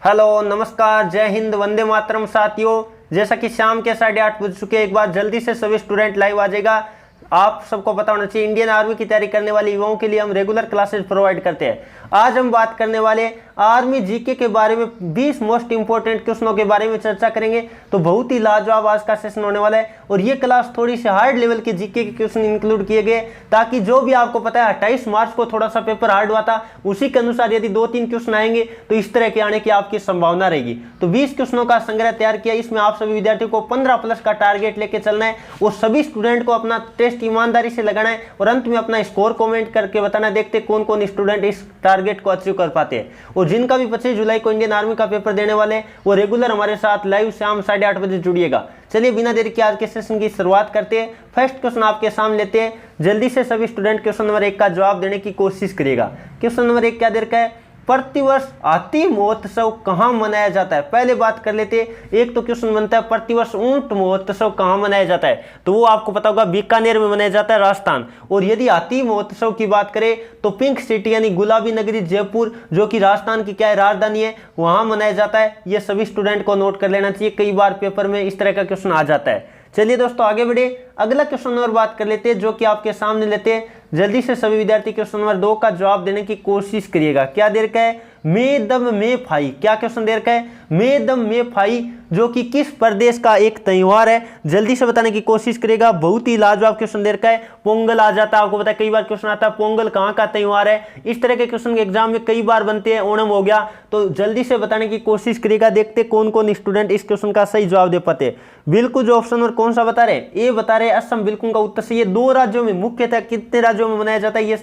Hello, नमस्कार, जय हिंद, वंदे मातरम। साथियों, जैसा कि शाम के 8:30 बज चुके, एक बार जल्दी से सभी स्टूडेंट लाइव आ जाएगा। आप सबको पता होना चाहिए, इंडियन आर्मी की तैयारी करने वाले युवाओं के लिए हम रेगुलर क्लासेस प्रोवाइड करते हैं। आज हम बात करने वाले आर्मी जीके के बारे में 20 मोस्ट इंपोर्टेंट क्वेश्चनों के बारे में चर्चा करेंगे। तो बहुत ही लाजवाब आज का सेशन होने वाला है और ये क्लास थोड़ी सी हार्ड लेवल के जीके के क्वेश्चन इंक्लूड किए गए, ताकि जो भी आपको पता है 28 मार्च को थोड़ा सा पेपर हार्ड हुआ था, उसी के अनुसार यदि 2-3 क्वेश्चन आएंगे तो इस तरह के आने की आपकी संभावना रहेगी। तो 20 क्वेश्चनों का संग्रह तैयार किया। इसमें आप सभी विद्यार्थियों को 15+ का टारगेट लेके चलना है और सभी स्टूडेंट को अपना टेस्ट ईमानदारी से लगाना है और अंत में अपना स्कोर कमेंट करके बताना। देखते कौन कौन स्टूडेंट इस टारगेट को अचीव कर पाते हैं। और जिनका भी 25 जुलाई को इंडियन आर्मी का पेपर देने वाले हैं, वो रेगुलर हमारे साथ लाइव शाम 8:30 बजे जुड़िएगा। चलिए बिना देरी के आज के सेशन की शुरुआत करते हैं। फर्स्ट क्वेश्चन आपके सामने लेते हैं। जल्दी से सभी स्टूडेंट क्वेश्चन नंबर 1 का जवाब देने की कोशिश करिएगा। क्वेश्चन नंबर 1 क्या दे रखा है? प्रतिवर्ष हाथी महोत्सव कहाँ मनाया जाता है? पहले बात कर लेते हैं। एक तो क्वेश्चन बनता है प्रतिवर्ष ऊंट महोत्सव कहाँ मनाया जाता है, तो वो आपको पता होगा बीकानेर में मनाया जाता है, राजस्थान। और यदि हाथी महोत्सव की बात करें तो पिंक सिटी यानी गुलाबी नगरी जयपुर, जो कि राजस्थान की क्या है, राजधानी है, वहां मनाया जाता है। ये सभी स्टूडेंट को नोट कर लेना चाहिए, कई बार पेपर में इस तरह का क्वेश्चन आ जाता है। चलिए दोस्तों आगे बढ़े, अगला क्वेश्चन नंबर बात कर लेते हैं, जो कि आपके सामने लेते हैं। जल्दी से सभी विद्यार्थी क्वेश्चन नंबर 2 का जवाब देने की कोशिश करिएगा। क्या दे रखा है? मे दम मे फाई। क्या क्वेश्चन दे रखा है? मे दम मे फाई जो कि किस प्रदेश का एक त्योहार है? जल्दी से बताने की कोशिश करेगा। बहुत ही लाजवाब क्वेश्चन दे रखा है। पोंगल आ जाता है, आपको पता है कई बार क्वेश्चन आता है पोंगल कहाँ का त्योहार है। इस तरह के क्वेश्चन एग्जाम में कई बार बनते हैं। ओणम हो गया, तो जल्दी से बताने की कोशिश करेगा। देखते कौन कौन स्टूडेंट इस क्वेश्चन का सही जवाब दे पाते। बिल्कुल जो ऑप्शन और कौन सा बता रहे? ए बता रहे असम, बिल्कुल का उत्तर सही है। 2 राज्यों में, मुख्यतः कितने राज्यों में मनाया जाता है ये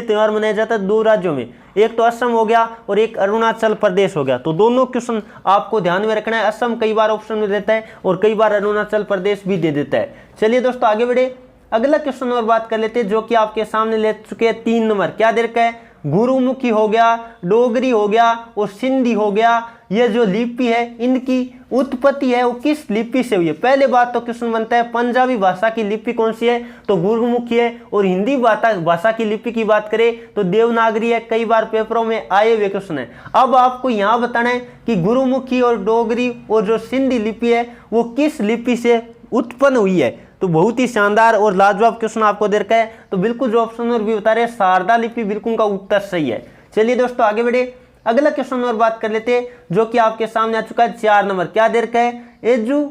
त्योहार मनाया जाता है 2 राज्यों में। एक तो असम हो गया और एक अरुणाचल प्रदेश हो गया। तो दोनों क्वेश्चन आपको ध्यान में रखना है। असम कई बार ऑप्शन में देता है और कई बार अरुणाचल प्रदेश भी दे देता है। चलिए दोस्तों आगे बढ़े, अगला क्वेश्चन और बात कर लेते हैं, जो कि आपके सामने ले चुके हैं 3 नंबर। क्या दे रखा है? गुरुमुखी हो गया, डोगरी हो गया और सिंधी हो गया। ये जो लिपि है, इनकी उत्पत्ति है वो किस लिपि से हुई है? पहले बात तो क्वेश्चन बनता है पंजाबी भाषा की लिपि कौन सी है, तो गुरुमुखी है। और हिंदी भाषा की लिपि की बात करें तो देवनागरी है। कई बार पेपरों में आए हुए क्वेश्चन है। अब आपको यहाँ बताना है कि गुरुमुखी और डोगरी और जो सिंधी लिपि है वो किस लिपि से उत्पन्न हुई है। तो बहुत ही शानदार और लाजवाब क्वेश्चन आपको दे रखा है। तो बिल्कुल जो ऑप्शन और भी बता रहे हैं शारदा लिपि, बिल्कुल का उत्तर सही है। चलिए दोस्तों आगे बढ़े, अगला क्वेश्चन और बात कर लेते हैं, जो कि आपके सामने आ चुका है 4 नंबर। क्या दे रखा है? एजू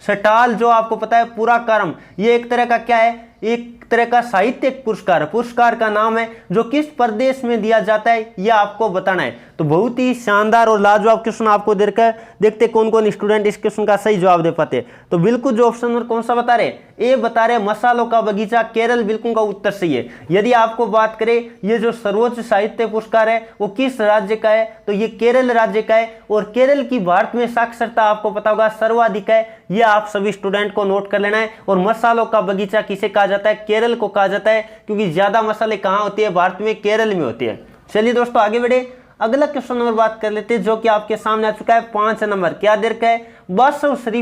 सटाल, जो आपको पता है पूरा कर्म, ये एक तरह का क्या है, एक तरह का साहित्यिक पुरस्कार का नाम है, जो किस प्रदेश में दिया जाता है ये आपको बताना है। तो बहुत ही शानदार और लाजवाब क्वेश्चन आपको दे रखा है। देखते कौन कौन स्टूडेंट इस क्वेश्चन का सही जवाब दे पाते। तो बिल्कुल जो ऑप्शन और कौन सा बता रहे? ए बता रहे मसालों का बगीचा, केरल, बिल्कुल का उत्तर सही है। यदि आपको बात करें ये जो सर्वोच्च साहित्य पुरस्कार है वो किस राज्य का है, तो ये केरल राज्य का है। और केरल की भारत में साक्षरता आपको पता होगा सर्वाधिक है, ये आप सभी स्टूडेंट को नोट कर लेना है। और मसालों का बगीचा किसे कहा जाता है? केरल को कहा जाता है, क्योंकि ज्यादा मसाले कहाँ होते हैं? भारत में, केरल में होते हैं। चलिए दोस्तों आगे बढ़े, अगला क्वेश्चन नंबर बात कर लेते हैं, जो कि आपके सामने आ चुका है 5 नंबर। क्या दे रखा है? बसव श्री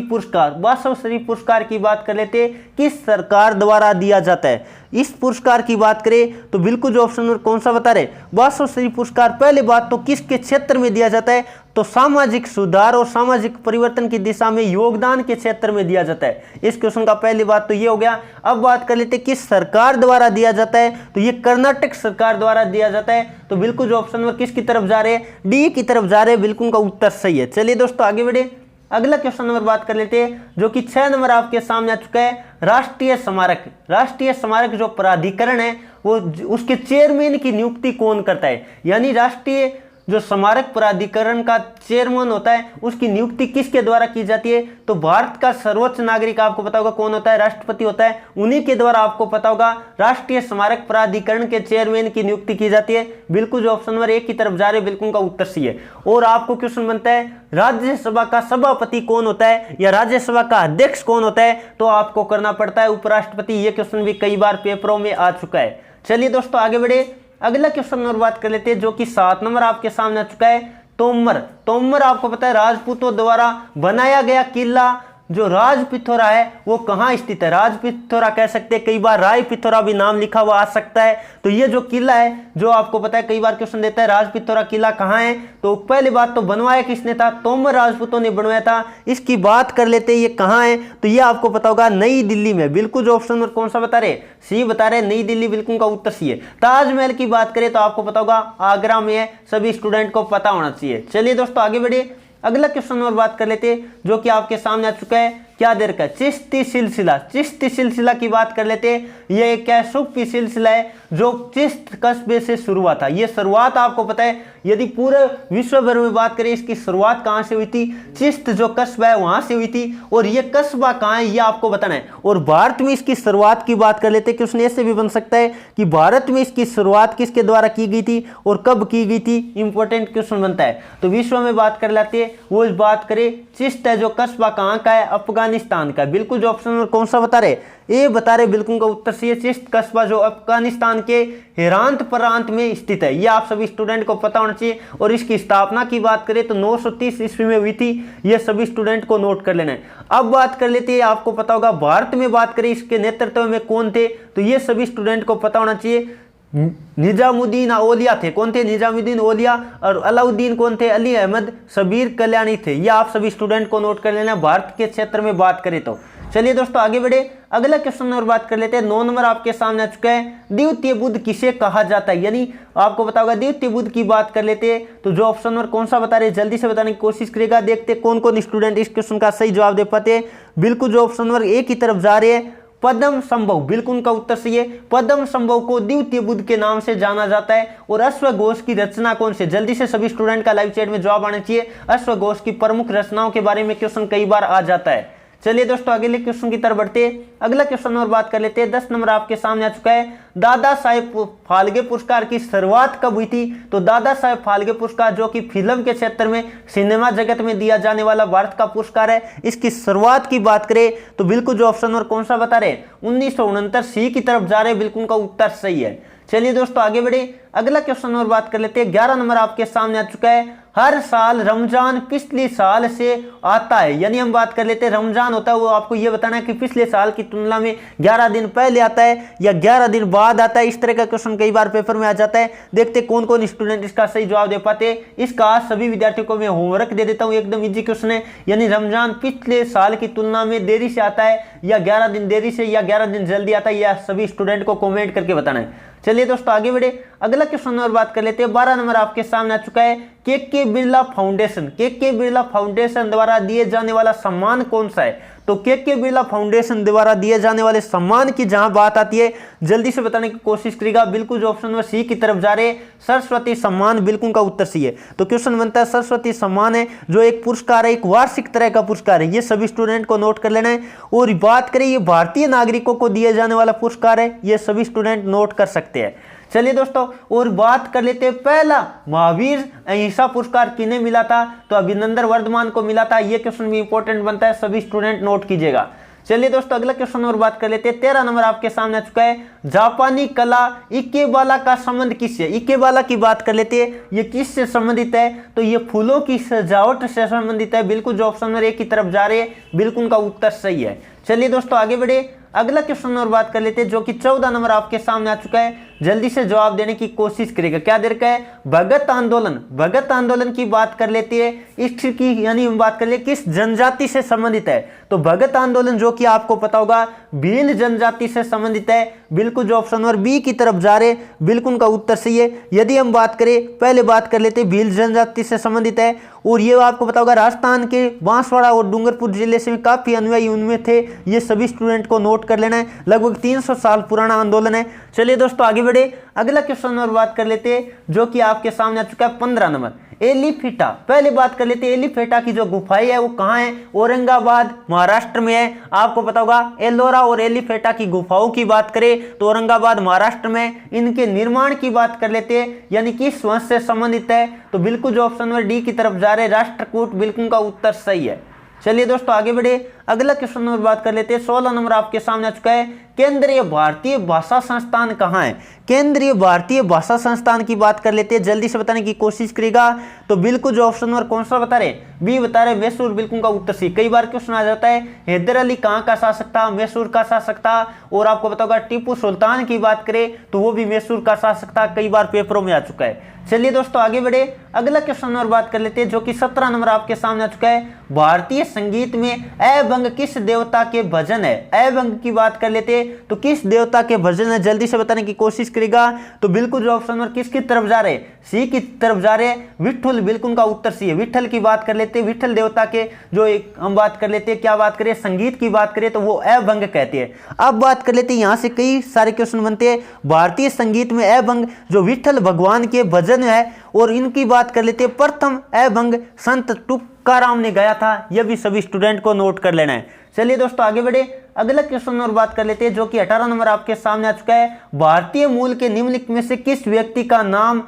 पुरस्कार की बात कर लेते हैं, किस सरकार द्वारा दिया जाता है? इस पुरस्कार की बात करें तो बिल्कुल जो ऑप्शन कौन सा बता रहे? बसव श्री पुरस्कार पहले बात तो किसके क्षेत्र में दिया जाता है? तो सामाजिक सुधार और सामाजिक परिवर्तन की दिशा में योगदान के क्षेत्र में दिया जाता है। इस क्वेश्चन का पहली बात तो ये हो गया। अब बात कर लेते किस सरकार द्वारा दिया जाता है, तो ये कर्नाटक सरकार द्वारा दिया जाता है। तो बिल्कुल जो ऑप्शन नंबर किसकी तरफ जा रहे हैं? डी की तरफ जा रहे हैं, बिल्कुल का उत्तर सही है। चलिए दोस्तों आगे बढ़े, अगला क्वेश्चन नंबर बात कर लेते हैं, जो कि 6 नंबर आपके सामने आ चुका है। राष्ट्रीय स्मारक जो प्राधिकरण है वो उसके चेयरमैन की नियुक्ति कौन करता है? यानी राष्ट्रीय जो स्मारक प्राधिकरण का चेयरमैन होता है उसकी नियुक्ति किसके द्वारा की जाती है? तो भारत का सर्वोच्च नागरिक आपको पता होगा कौन होता है? राष्ट्रपति होता है। उन्हीं के द्वारा आपको पता होगा राष्ट्रीय स्मारक प्राधिकरण के चेयरमैन की नियुक्ति की जाती है। बिल्कुल जो ऑप्शन नंबर 1 की तरफ जा रहे, बिल्कुल का उत्तर सही है। और आपको क्वेश्चन बनता है राज्यसभा का सभापति कौन होता है या राज्यसभा का अध्यक्ष कौन होता है? तो आपको करना पड़ता है उपराष्ट्रपति। ये क्वेश्चन भी कई बार पेपरों में आ चुका है। चलिए दोस्तों आगे बढ़े, अगला क्वेश्चन और बात कर लेते हैं, जो कि 7 नंबर आपके सामने आ चुका है। तोमर आपको पता है राजपूतों द्वारा बनाया गया किला जो राजपिथौरा है वो कहाँ स्थित है। राजपिथौरा कह सकते हैं, कई बार रायपिथौरा भी नाम लिखा हुआ आ सकता है। तो ये जो किला है जो आपको पता है, कई बार क्वेश्चन देता है राजपिथौरा किला कहाँ है। तो पहली बात तो बनवाया किसने था, तोमर राजपूतों ने बनवाया था। इसकी बात कर लेते हैं ये कहाँ है, तो ये आपको पता होगा नई दिल्ली में। बिल्कुल जो ऑप्शन नंबर कौन सा बता रहे, सी बता रहे, नई दिल्ली बिल्कुल का उत्तर सी है। ताजमहल की बात करें तो आपको पता होगा आगरा में है, सभी स्टूडेंट को पता होना चाहिए। चलिए दोस्तों आगे बढ़िए, अगला क्वेश्चन और बात कर लेते हैं जो कि आपके सामने आ चुका है। क्या देर का चिश्ती सिलसिला, चिश्ती सिलसिला की बात कर लेते हैं। यह एक क्या सूफी सिलसिला है जो चिश्त कस्बे से शुरू हुआ था। यह शुरुआत आपको पता है, यदि पूरे विश्व भर में बात करें इसकी शुरुआत कहां से हुई थी, चिश्त जो कस्बा है वहां से हुई थी। और यह कस्बा कहां है यह आपको बताना है। और भारत में इसकी शुरुआत की बात कर लेते हैं, क्वेश्चन ऐसे भी बन सकता है कि भारत में इसकी शुरुआत किसके द्वारा की गई थी और कब की गई थी, इंपॉर्टेंट क्वेश्चन बनता है। तो विश्व में बात कर लेते हैं, वो बात करें चिश्त है जो कस्बा कहां का है, अफगानिस्तान का। बिल्कुल जो ऑप्शन में कौन सा बता रहे, ये बता रहे बिल्कुल का उत्तर सही है। चिश्त कस्बा जो अफगानिस्तान के हेरात प्रांत में स्थित है, ये आप सभी स्टूडेंट को पता होना चाहिए। और इसकी स्थापना की बात करें तो 930 ईस्वी में हुई थी, ये सभी स्टूडेंट को नोट कर लेना है। अब बात कर लेते हैं, आपको पता होगा भारत में बात करें इसके नेतृत्व में कौन थे, तो ये सभी स्टूडेंट को पता होना चाहिए। निजामुद्दीन औलिया थे, कौन थे, निजामुद्दीन औलिया। और अलाउद्दीन कौन थे, अली अहमद शबीर कल्याणी थे। ये आप सभी स्टूडेंट को नोट कर लेना भारत के क्षेत्र में बात करें तो। चलिए दोस्तों आगे बढ़े, अगला क्वेश्चन और बात कर लेते हैं। 9 नंबर आपके सामने आ चुका है, द्वितीय बुद्ध किसे कहा जाता है, यानी आपको बता होगा द्वितीय बुद्ध की बात कर लेते हैं। तो जो ऑप्शन नंबर कौन सा बता रहे जल्दी से बताने की कोशिश करेगा, देखते कौन कौन स्टूडेंट इस क्वेश्चन का सही जवाब दे पाते हैं। बिल्कुल जो ऑप्शन नंबर एक की तरफ जा रहे हैं, पद्म संभव, बिल्कुल उनका उत्तर सही है। पद्म संभव को द्वितीय बुद्ध के नाम से जाना जाता है। और अश्वघोष की रचना कौन से, जल्दी से सभी स्टूडेंट का लाइव चैट में जवाब आना चाहिए। अश्वघोष की प्रमुख रचनाओं के बारे में क्वेश्चन कई बार आ जाता है। चलिए दोस्तों अगले क्वेश्चन की तरफ बढ़ते हैं, अगला क्वेश्चन और बात कर लेते हैं। 10 नंबर आपके सामने आ चुका है, दादा साहेब फाल्के पुरस्कार की शुरुआत कब हुई थी। तो दादा साहेब फाल्के पुरस्कार जो कि फिल्म के क्षेत्र में, सिनेमा जगत में दिया जाने वाला भारत का पुरस्कार है, इसकी शुरुआत की बात करें तो बिल्कुल जो ऑप्शन और कौन सा बता रहे 1969 सी की तरफ जा रहे, बिल्कुल का उत्तर सही है। चलिए दोस्तों आगे बढ़े, अगला क्वेश्चन और बात कर लेते हैं। 11 नंबर आपके सामने आ चुका है, हर साल रमजान पिछले साल से आता है, यानी हम बात कर लेते हैं रमजान होता है वो आपको ये बताना है कि पिछले साल की तुलना में 11 दिन पहले आता है या 11 दिन बाद आता है। इस तरह का क्वेश्चन कई बार पेपर में आ जाता है। देखते कौन कौन स्टूडेंट इसका सही जवाब दे पाते। इसका आज सभी विद्यार्थियों को मैं होमवर्क दे देता हूँ, एकदम इजी क्वेश्चन है। यानी रमजान पिछले साल की तुलना में देरी से आता है या 11 दिन देरी से या 11 दिन जल्दी आता है, या सभी स्टूडेंट को कॉमेंट करके बताना है। चलिए दोस्तों आगे बढ़े, अगला क्वेश्चन और बात कर लेते हैं। 12 नंबर आपके सामने आ चुका है, के बिरला फाउंडेशन, के बिरला फाउंडेशन द्वारा दिए जाने वाला सम्मान कौन सा है। तो के बिरला फाउंडेशन द्वारा दिए जाने वाले सम्मान की जहां बात आती है जल्दी से बताने की कोशिश करेगा। बिल्कुल जो ऑप्शन नंबर सी की तरफ जा रहे सरस्वती सम्मान, बिल्कुल का उत्तर सी है। तो क्वेश्चन बनता है सरस्वती सम्मान है जो एक पुरस्कार है, एक वार्षिक तरह का पुरस्कार है, ये सभी स्टूडेंट को नोट कर लेना है। और बात करें ये भारतीय नागरिकों को दिए जाने वाला पुरस्कार है, ये सभी स्टूडेंट नोट कर सकते हैं। चलिए दोस्तों और बात कर लेते हैं, पहला महावीर अहिंसा पुरस्कार किन्हें मिला था। तो अभिनंदन वर्धमान को मिला था। ये क्वेश्चन भी इंपॉर्टेंट बनता है, सभी स्टूडेंट नोट कीजिएगा। चलिए दोस्तों अगला क्वेश्चन और बात कर लेते हैं। 13 नंबर आपके सामने आ चुका है, जापानी कला इकेबाला का संबंध किससे। इकेबाला की बात कर लेते हैं, ये किससे संबंधित है। तो ये फूलों की सजावट से संबंधित है। बिल्कुल जो ऑप्शन नंबर 1 की तरफ जा रहे हैं, बिल्कुल का उत्तर सही है। चलिए दोस्तों आगे बढ़े, अगला क्वेश्चन और बात कर लेते हैं जो कि 14 नंबर आपके सामने आ चुका है। जल्दी से जवाब देने की कोशिश करेगा। क्या देर का है, भगत आंदोलन, भगत आंदोलन की बात कर लेते हैं। इसकी यानी हम बात कर ले किस जनजाति से संबंधित है। तो भगत आंदोलन जो कि आपको पता होगा भील जनजाति से संबंधित है। बिल्कुल जो ऑप्शन नंबर बी की तरफ जा रहे, बिल्कुल का उत्तर सही है। यदि हम बात करें, पहले बात कर लेते हैं भील जनजाति से संबंधित है। और ये आपको पता होगा राजस्थान के बांसवाड़ा और डूंगरपुर जिले से काफी अनुयायी उनमें थे। ये सभी स्टूडेंट को नोट कर लेना है, लगभग 300 साल पुराना आंदोलन है। चलिए दोस्तों आगे बढ़े, अगला क्वेश्चन और बात कर लेते हैं जो कि आपके सामने आ चुका है 15 नंबर, एलिफेटा। पहले बात कर लेते हैं एलिफेटा की जो गुफाएं है वो कहाँ है। औरंगाबाद महाराष्ट्र में है। आपको पता होगा एलोरा और एलिफेटा की गुफाओं की बात करें तो औरंगाबाद महाराष्ट्र में। इनके निर्माण की बात कर लेते हैं, यानी किस वंश से संबंधित है। तो बिल्कुल जो ऑप्शन नंबर डी की तरफ जा रहे राष्ट्रकूट, बिल्कुल का उत्तर सही है। चलिए दोस्तों आगे बढ़े, अगला क्वेश्चन नंबर बात कर लेते हैं। 16 नंबर आपके सामने आ चुका है, केंद्रीय भारतीय भाषा संस्थान कहाँ है? केंद्रीय भारतीय भाषा संस्थान की बात कर लेते हैं, जल्दी से बताने की कोशिश करेगा। तो बिल्कुल जो ऑप्शन नंबर कौन सा बता रहे, बी बता रहे, मैसूर, बिल्कुल का उत्तर सी। कई बार क्वेश्चन आ जाता है हैदर अली कहाँ का शासक था, मैसूर का शासक था। और आपको पता होगा टीपू सुल्तान की बात करें तो वो भी मैसूर का शासक था, कई बार पेपरों में आ चुका है। चलिए दोस्तों आगे बढ़े, अगला क्वेश्चन नंबर बात कर लेते हैं जो कि 17 नंबर आपके सामने आ चुका है। भारतीय संगीत में अभंग किस देवता के भजन है? अभंग की बात कर लेते हैं तो किस देवता के भजन है, जल्दी से बताने की कोशिश करेगा। तो बिल्कुल जो ऑप्शन नंबर किसकी तरफ जा रहे, सी की तरफ जा रहे, विठल, बिल्कुल का उत्तर सी है। विठल की बात कर लेते हैं, विठल देवता के जो एक हम बात कर लेते हैं, क्या बात करें, संगीत की बात करें तो वो अभंग कहते हैं। अब बात कर लेते हैं, यहां से कई सारे क्वेश्चन बनते हैं। भारतीय संगीत में अभंग जो विठल भगवान के भजन है, और इनकी बात कर लेते हैं। प्रथम अभंग संत तुकाराम ने गाया था, यह भी सभी स्टूडेंट को नोट कर लेना है। चलिए दोस्तों आगे बढ़े, अगला क्वेश्चन और बात कर लेते हैं जो कि 18 नंबर आपके सामने आ चुका है। भारतीय मूल के निम्नलिखित में से किस व्यक्ति का नाम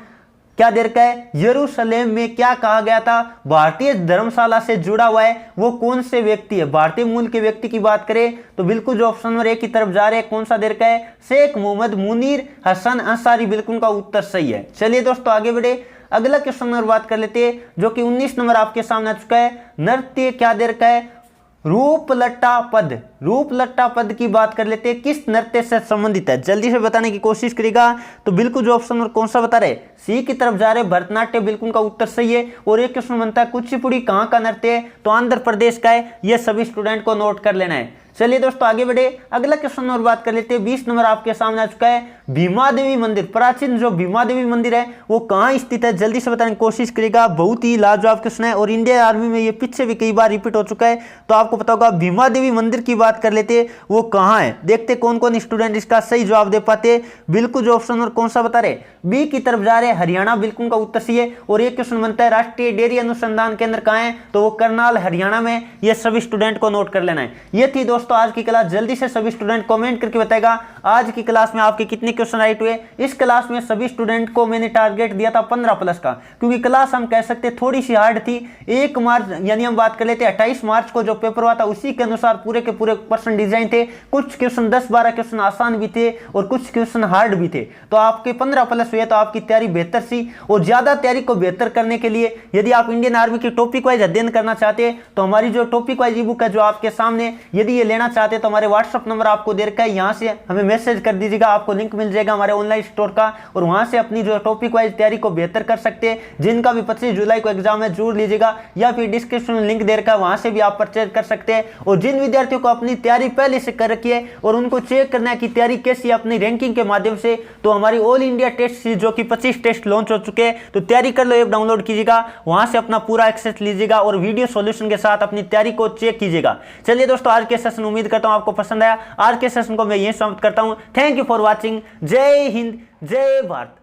क्या दे रखा है? यरूशलेम में क्या कहा गया था? भारतीय धर्मशाला से जुड़ा हुआ है, वो कौन से व्यक्ति है? भारतीय मूल के व्यक्ति की बात करें तो बिल्कुल जो ऑप्शन नंबर 1 की तरफ जा रहे हैं, कौन सा दे रखा है? शेख मोहम्मद मुनीर हसन अंसारी, बिल्कुल का उत्तर सही है। चलिए दोस्तों आगे बढ़े, अगला क्वेश्चन नंबर बात कर लेते हैं जो कि 19 नंबर आपके सामने आ चुका है। नृत्य क्या दे रखा है? रूप लट्टा पद, रूप लट्टा पद की बात कर लेते हैं, किस नृत्य से संबंधित है? जल्दी से बताने की कोशिश करेगा। तो बिल्कुल जो ऑप्शन कौन सा बता रहे, सी की तरफ जा रहे, भरतनाट्यम, बिल्कुल का उत्तर सही है। और एक क्वेश्चन बनता है कुचिपुड़ी कहाँ का नृत्य है? तो आंध्र प्रदेश का है, यह सभी स्टूडेंट को नोट कर लेना है। चलिए दोस्तों आगे बढ़े, अगला क्वेश्चन और बात कर लेते हैं। 20 नंबर आपके सामने आ चुका है। भीमा देवी मंदिर, प्राचीन जो भीमा देवी मंदिर है वो कहाँ स्थित है? जल्दी से बताने की कोशिश करेगा। बहुत ही लाजवाब क्वेश्चन है और इंडियन आर्मी में ये पीछे भी कई बार रिपीट हो चुका है, तो आपको पता होगा। भीमा देवी मंदिर की बात कर लेते हैं, वो कहाँ है? देखते कौन कौन स्टूडेंट इसका सही जवाब दे पाते। बिल्कुल जो ऑप्शन और कौन सा बता रहे, बी की तरफ जा रहे, हरियाणा, बिल्कुल का उत्तर सही है। और एक क्वेश्चन बनता है राष्ट्रीय डेयरी अनुसंधान केंद्र कहाँ है? तो वो करनाल, हरियाणा में। ये सभी स्टूडेंट को नोट कर लेना है। ये थी दोस्तों आज की क्लास। जल्दी से सभी स्टूडेंट कमेंट करके बताएगा आज की क्लास में आपके कितने क्वेश्चन राइट हुए। इस क्लास में सभी स्टूडेंट को मैंने टारगेट दिया था 15 प्लस का, क्योंकि क्लास हम कह सकते थोड़ी सी हार्ड थी। 1 मार्च यानी हम बात कर लेते 28 मार्च को जो पेपर हुआ था उसी के अनुसार पूरे के पूरे क्वेश्चन डिजाइन थे। कुछ क्वेश्चन 10-12 क्वेश्चन आसान भी थे और कुछ क्वेश्चन हार्ड भी थे। तो आपके 15 प्लस हुए तो आपकी तैयारी बेहतर सी। और ज्यादा तैयारी को बेहतर करने के लिए यदि आप इंडियन आर्मी की टॉपिक वाइज अध्ययन करना चाहते हैं तो हमारी जो टॉपिक वाइज ई बुक है जो आपके सामने, यदि ये लेना चाहते हैं तो हमारे व्हाट्सएप नंबर आपको दे रखा है, यहां से हमें मैसेज कर दीजिएगा, आपको लिंक मिल जाएगा हमारे ऑनलाइन स्टोर का। और वहां से अपनी जो टॉपिक वाइज तैयारी को बेहतर कर सकते हैं। जिनका भी 25 जुलाई को एग्जाम है जरूर लीजिएगा, या फिर डिस्क्रिप्शन में लिंक दे रखा है, वहां से भी आप परचेज कर सकते हैं। और जिन विद्यार्थियों को अपनी तैयारी पहले से कर रखी है और उनको चेक करना है कि तैयारी कैसी है अपनी रैंकिंग के माध्यम से, तो हमारी ऑल इंडिया टेस्ट सीरीज जो कि 25 टेस्ट लॉन्च हो चुके हैं, तो तैयारी कर लो, ऐप डाउनलोड कीजिएगा, वहां से अपना पूरा एक्सेस लीजिएगा और वीडियो सॉल्यूशन के साथ अपनी तैयारी को चेक कीजिएगा। चलिए दोस्तों आज के सेशन उम्मीद करता हूं आपको पसंद आया। आज के सेशन को मैं यही समाप्त करता हूं। Thank you for watching. जय हिंद, जय भारत।